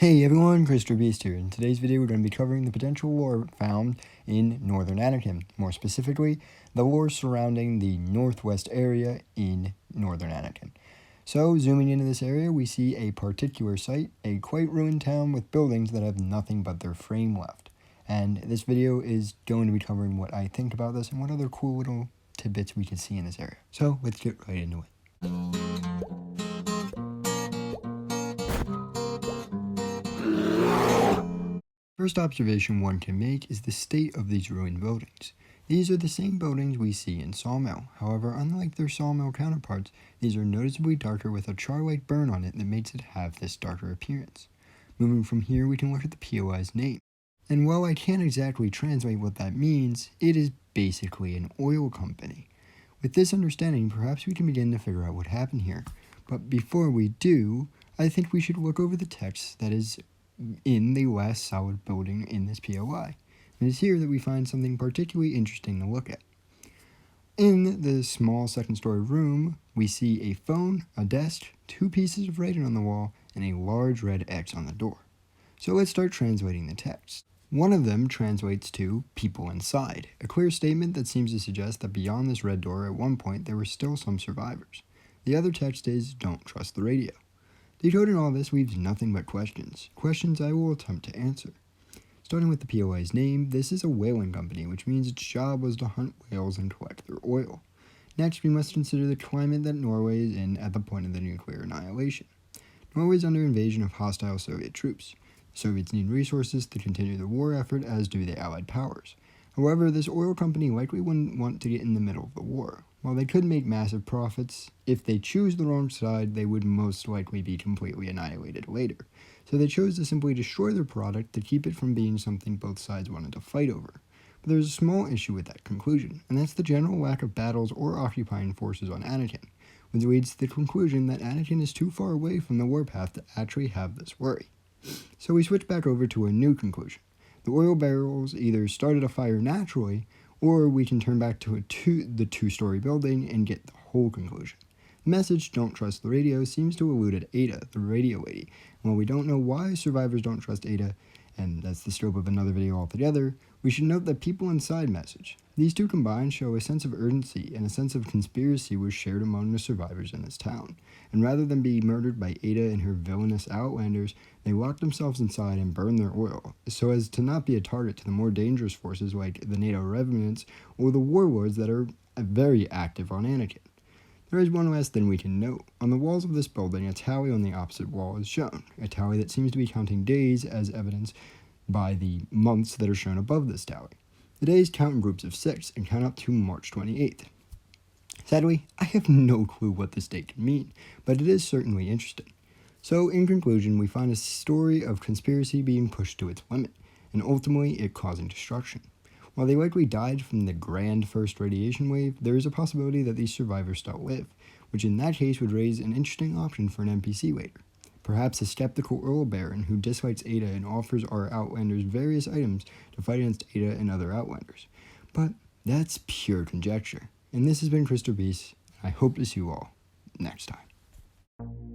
Hey everyone, Crystal Beast here. In today's video, we're going to be covering the potential lore found in northern Anniken. More specifically, the lore surrounding the northwest area in northern Anniken. So, zooming into this area, we see a particular site, a quite ruined town with buildings that have nothing but their frame left. And this video is going to be covering what I think about this and what other cool little tidbits we can see in this area. So, let's get right into it. First observation one can make is the state of these ruined buildings. These are the same buildings we see in Sawmill. However, unlike their Sawmill counterparts, these are noticeably darker with a char-like burn on it that makes it have this darker appearance. Moving from here, we can look at the POI's name. And while I can't exactly translate what that means, it is basically an oil company. With this understanding, perhaps we can begin to figure out what happened here. But before we do, I think we should look over the text that is in the last solid building in this POI. And it's here that we find something particularly interesting to look at. In the small second-story room, we see a phone, a desk, two pieces of writing on the wall, and a large red X on the door. So let's start translating the text. One of them translates to people inside, a clear statement that seems to suggest that beyond this red door at one point there were still some survivors. The other text is, don't trust the radio. Decoding all this leaves nothing but questions. Questions I will attempt to answer. Starting with the POI's name, this is a whaling company, which means its job was to hunt whales and collect their oil. Next, we must consider the climate that Norway is in at the point of the nuclear annihilation. Norway is under invasion of hostile Soviet troops. The Soviets need resources to continue the war effort, as do the Allied powers. However, this oil company likely wouldn't want to get in the middle of the war. While they could make massive profits, if they choose the wrong side, they would most likely be completely annihilated later. So they chose to simply destroy their product to keep it from being something both sides wanted to fight over. But there's a small issue with that conclusion, and that's the general lack of battles or occupying forces on Anniken, which leads to the conclusion that Anniken is too far away from the warpath to actually have this worry. So we switch back over to a new conclusion. The oil barrels either started a fire naturally, or we can turn back to the two-story building and get the whole conclusion. The message, don't trust the radio, seems to allude at Ada, the radio lady. And while we don't know why survivors don't trust Ada, and that's the scope of another video altogether, we should note that people inside message. These two combined show a sense of urgency and a sense of conspiracy was shared among the survivors in this town. And rather than be murdered by Ada and her villainous outlanders, they locked themselves inside and burned their oil, so as to not be a target to the more dangerous forces like the NATO revenants or the warlords that are very active on Anniken. There is one last thing we can note. On the walls of this building, a tally on the opposite wall is shown, a tally that seems to be counting days as evidenced by the months that are shown above this tally. The days count in groups of 6 and count up to March 28th. Sadly, I have no clue what this date can mean, but it is certainly interesting. So, in conclusion, we find a story of conspiracy being pushed to its limit, and ultimately it causing destruction. While they likely died from the grand first radiation wave, there is a possibility that these survivors still live, which in that case would raise an interesting option for an NPC later. Perhaps a skeptical oil baron who dislikes Ada and offers our outlanders various items to fight against Ada and other outlanders. But that's pure conjecture. And this has been Crystal Beast, and I hope to see you all next time.